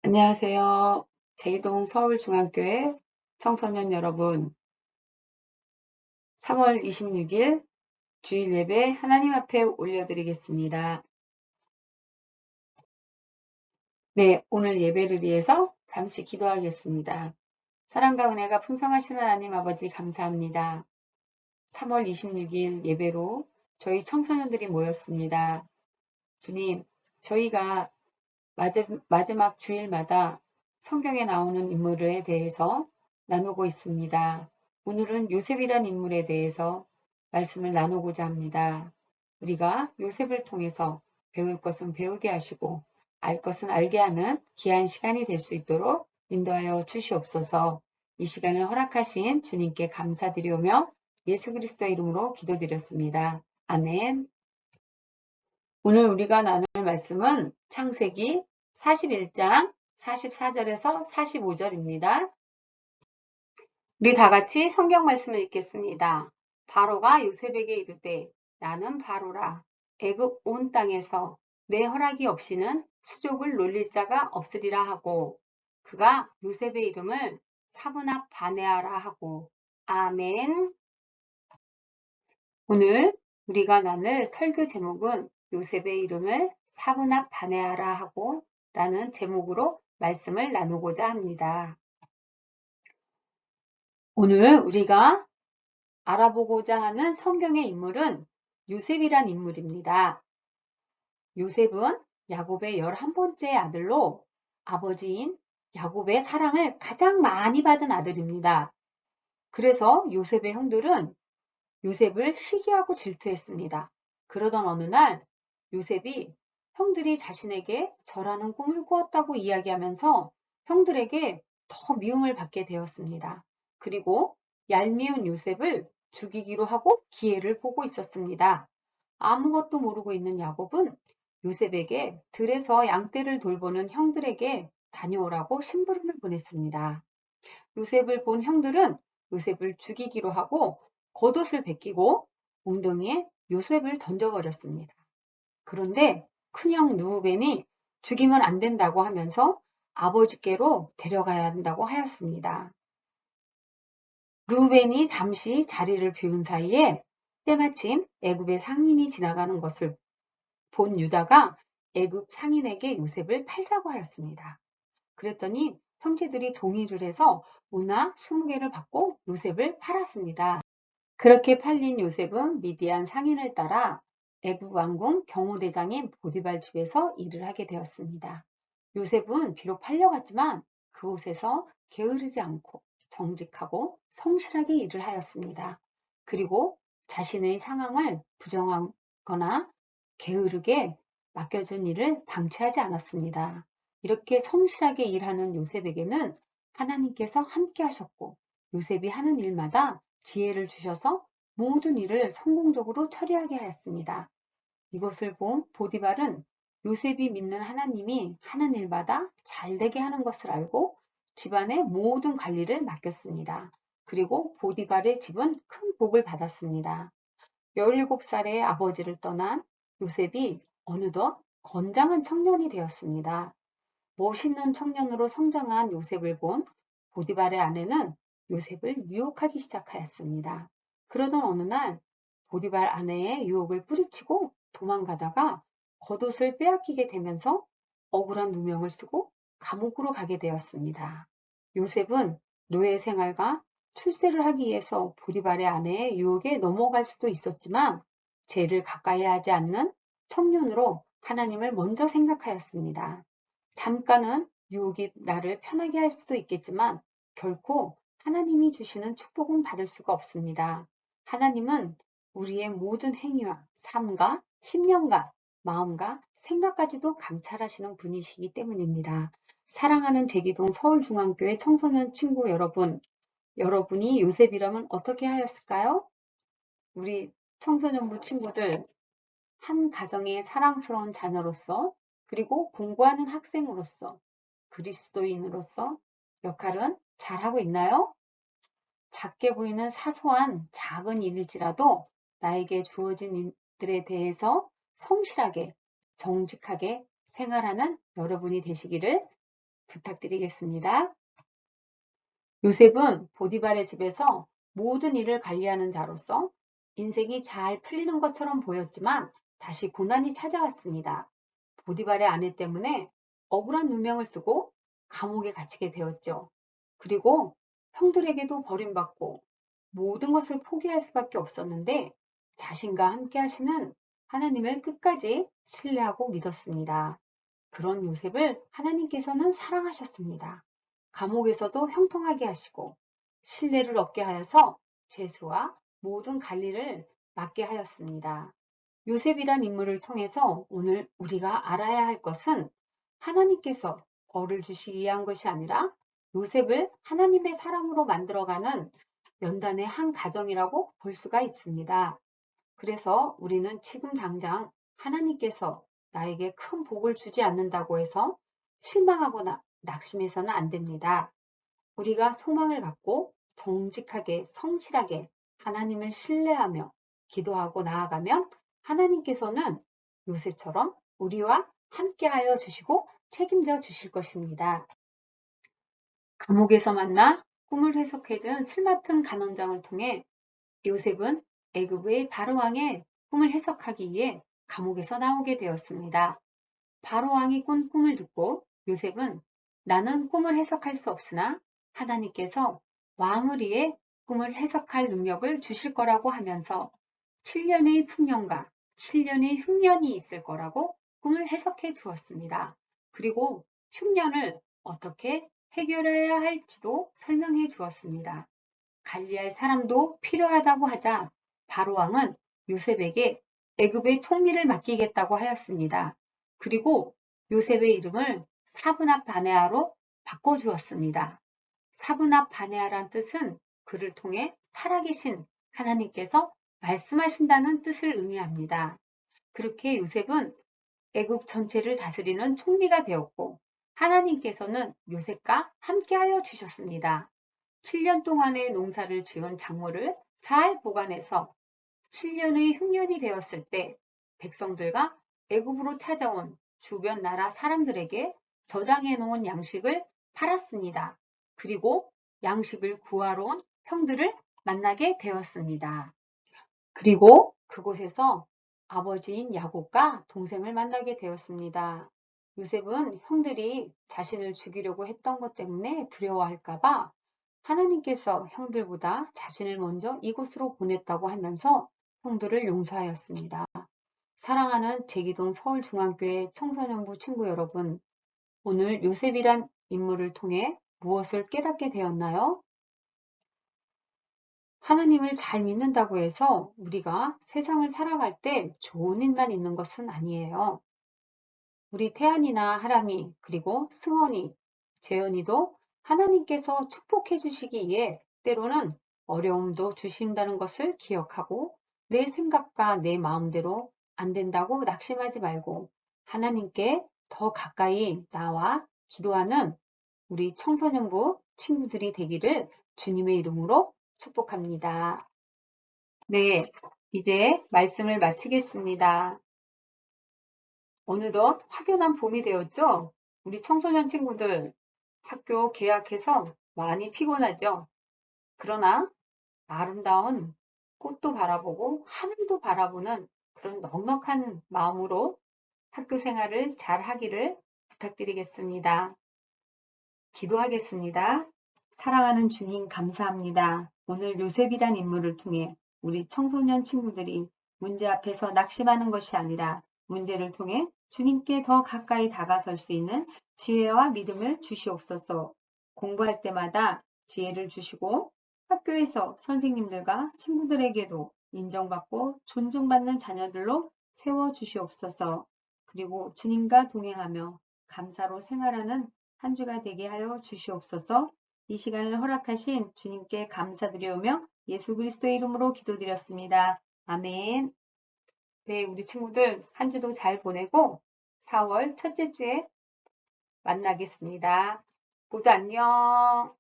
안녕하세요. 제이동 서울중앙교회 청소년 여러분, 3월 26일 주일 예배 하나님 앞에 올려드리겠습니다. 네, 오늘 예배를 위해서 잠시 기도하겠습니다. 사랑과 은혜가 풍성하신 하나님 아버지 감사합니다. 3월 26일 예배로 저희 청소년들이 모였습니다. 주님, 저희가 마지막 주일마다 성경에 나오는 인물에 대해서 나누고 있습니다. 오늘은 요셉이란 인물에 대해서 말씀을 나누고자 합니다. 우리가 요셉을 통해서 배울 것은 배우게 하시고 알 것은 알게 하는 귀한 시간이 될 수 있도록 인도하여 주시옵소서. 이 시간을 허락하신 주님께 감사드리오며 예수 그리스도의 이름으로 기도드렸습니다. 아멘. 오늘 우리가 나눌 말씀은 창세기 41장 44절에서 45절입니다. 우리 다 같이 성경 말씀을 읽겠습니다. 바로가 요셉에게 이르되 나는 바로라. 애굽 온 땅에서 내 허락이 없이는 수족을 놀릴 자가 없으리라 하고 그가 요셉의 이름을 사브낫 바네아라 하고 아멘. 오늘 우리가 나눌 설교 제목은 요셉의 이름을 사브낫 바네아라 하고 라는 제목으로 말씀을 나누고자 합니다. 오늘 우리가 알아보고자 하는 성경의 인물은 요셉이란 인물입니다. 요셉은 야곱의 11번째 아들로 아버지인 야곱의 사랑을 가장 많이 받은 아들입니다. 그래서 요셉의 형들은 요셉을 시기하고 질투했습니다. 그러던 어느 날 요셉이 형들이 자신에게 절하는 꿈을 꾸었다고 이야기하면서 형들에게 더 미움을 받게 되었습니다. 그리고 얄미운 요셉을 죽이기로 하고 기회를 보고 있었습니다. 아무것도 모르고 있는 야곱은 요셉에게 들에서 양떼를 돌보는 형들에게 다녀오라고 심부름을 보냈습니다. 요셉을 본 형들은 요셉을 죽이기로 하고 겉옷을 벗기고 웅덩이에 요셉을 던져버렸습니다. 그런데 큰형 르우벤이 죽이면 안 된다고 하면서 아버지께로 데려가야 한다고 하였습니다. 르우벤이 잠시 자리를 비운 사이에 때마침 애굽의 상인이 지나가는 것을 본 유다가 애굽 상인에게 요셉을 팔자고 하였습니다. 그랬더니 형제들이 동의를 해서 우나 20개를 받고 요셉을 팔았습니다. 그렇게 팔린 요셉은 미디안 상인을 따라 애굽 왕궁 경호대장인 보디발 집에서 일을 하게 되었습니다. 요셉은 비록 팔려갔지만 그곳에서 게으르지 않고 정직하고 성실하게 일을 하였습니다. 그리고 자신의 상황을 부정하거나 게으르게 맡겨준 일을 방치하지 않았습니다. 이렇게 성실하게 일하는 요셉에게는 하나님께서 함께 하셨고 요셉이 하는 일마다 지혜를 주셔서 모든 일을 성공적으로 처리하게 하였습니다. 이것을 본 보디발은 요셉이 믿는 하나님이 하는 일마다 잘되게 하는 것을 알고 집안의 모든 관리를 맡겼습니다. 그리고 보디발의 집은 큰 복을 받았습니다. 17살의 아버지를 떠난 요셉이 어느덧 건장한 청년이 되었습니다. 멋있는 청년으로 성장한 요셉을 본 보디발의 아내는 요셉을 유혹하기 시작하였습니다. 그러던 어느 날 보디발 아내의 유혹을 뿌리치고 도망가다가 겉옷을 빼앗기게 되면서 억울한 누명을 쓰고 감옥으로 가게 되었습니다. 요셉은 노예 생활과 출세를 하기 위해서 보디발의 아내의 유혹에 넘어갈 수도 있었지만 죄를 가까이 하지 않는 청년으로 하나님을 먼저 생각하였습니다. 잠깐은 유혹이 나를 편하게 할 수도 있겠지만 결코 하나님이 주시는 축복은 받을 수가 없습니다. 하나님은 우리의 모든 행위와 삶과 심령과 마음과 생각까지도 감찰하시는 분이시기 때문입니다. 사랑하는 제기동 서울중앙교회 청소년 친구 여러분, 여러분이 요셉이라면 어떻게 하였을까요? 우리 청소년부 친구들, 한 가정의 사랑스러운 자녀로서 그리고 공부하는 학생으로서 그리스도인으로서 역할은 잘하고 있나요? 작게 보이는 사소한 작은 일일지라도 나에게 주어진 일들에 대해서 성실하게 정직하게 생활하는 여러분이 되시기를 부탁드리겠습니다. 요셉은 보디발의 집에서 모든 일을 관리하는 자로서 인생이 잘 풀리는 것처럼 보였지만 다시 고난이 찾아왔습니다. 보디발의 아내 때문에 억울한 누명을 쓰고 감옥에 갇히게 되었죠. 그리고 형들에게도 버림받고 모든 것을 포기할 수밖에 없었는데 자신과 함께 하시는 하나님을 끝까지 신뢰하고 믿었습니다. 그런 요셉을 하나님께서는 사랑하셨습니다. 감옥에서도 형통하게 하시고 신뢰를 얻게 하여서 죄수와 모든 관리를 맡게 하였습니다. 요셉이란 인물을 통해서 오늘 우리가 알아야 할 것은 하나님께서 벌을 주시기 위한 것이 아니라 요셉을 하나님의 사람으로 만들어가는 연단의 한 과정이라고 볼 수가 있습니다. 그래서 우리는 지금 당장 하나님께서 나에게 큰 복을 주지 않는다고 해서 실망하거나 낙심해서는 안 됩니다. 우리가 소망을 갖고 정직하게 성실하게 하나님을 신뢰하며 기도하고 나아가면 하나님께서는 요셉처럼 우리와 함께하여 주시고 책임져 주실 것입니다. 감옥에서 만나 꿈을 해석해준 술 맡은 간원장을 통해 요셉은 애굽의 바로왕의 꿈을 해석하기 위해 감옥에서 나오게 되었습니다. 바로왕이 꾼 꿈을 듣고 요셉은 나는 꿈을 해석할 수 없으나 하나님께서 왕을 위해 꿈을 해석할 능력을 주실 거라고 하면서 7년의 풍년과 7년의 흉년이 있을 거라고 꿈을 해석해 주었습니다. 그리고 흉년을 어떻게 해결해야 할지도 설명해 주었습니다. 관리할 사람도 필요하다고 하자 바로왕은 요셉에게 애굽의 총리를 맡기겠다고 하였습니다. 그리고 요셉의 이름을 사브낫 바네아로 바꿔주었습니다. 사브낫 바네아란 뜻은 그를 통해 살아계신 하나님께서 말씀하신다는 뜻을 의미합니다. 그렇게 요셉은 애굽 전체를 다스리는 총리가 되었고 하나님께서는 요셉과 함께하여 주셨습니다. 7년 동안의 농사를 지은 작물을 잘 보관해서 7년의 흉년이 되었을 때 백성들과 애굽으로 찾아온 주변 나라 사람들에게 저장해 놓은 양식을 팔았습니다. 그리고 양식을 구하러 온 형들을 만나게 되었습니다. 그리고 그곳에서 아버지인 야곱과 동생을 만나게 되었습니다. 요셉은 형들이 자신을 죽이려고 했던 것 때문에 두려워할까봐 하나님께서 형들보다 자신을 먼저 이곳으로 보냈다고 하면서 형들을 용서하였습니다. 사랑하는 제기동 서울중앙교회 청소년부 친구 여러분, 오늘 요셉이란 인물을 통해 무엇을 깨닫게 되었나요? 하나님을 잘 믿는다고 해서 우리가 세상을 살아갈 때 좋은 일만 있는 것은 아니에요. 우리 태안이나 하람이 그리고 승원이, 재현이도 하나님께서 축복해 주시기 위해 때로는 어려움도 주신다는 것을 기억하고 내 생각과 내 마음대로 안 된다고 낙심하지 말고 하나님께 더 가까이 나와 기도하는 우리 청소년부 친구들이 되기를 주님의 이름으로 축복합니다. 네, 이제 말씀을 마치겠습니다. 어느덧 확연한 봄이 되었죠? 우리 청소년 친구들 학교 개학해서 많이 피곤하죠? 그러나 아름다운 꽃도 바라보고 하늘도 바라보는 그런 넉넉한 마음으로 학교 생활을 잘 하기를 부탁드리겠습니다. 기도하겠습니다. 사랑하는 주님 감사합니다. 오늘 요셉이란 인물을 통해 우리 청소년 친구들이 문제 앞에서 낙심하는 것이 아니라 문제를 통해 주님께 더 가까이 다가설 수 있는 지혜와 믿음을 주시옵소서. 공부할 때마다 지혜를 주시고 학교에서 선생님들과 친구들에게도 인정받고 존중받는 자녀들로 세워주시옵소서. 그리고 주님과 동행하며 감사로 생활하는 한 주가 되게 하여 주시옵소서. 이 시간을 허락하신 주님께 감사드리오며 예수 그리스도의 이름으로 기도드렸습니다. 아멘. 네, 우리 친구들 한 주도 잘 보내고 4월 첫째 주에 만나겠습니다. 모두 안녕.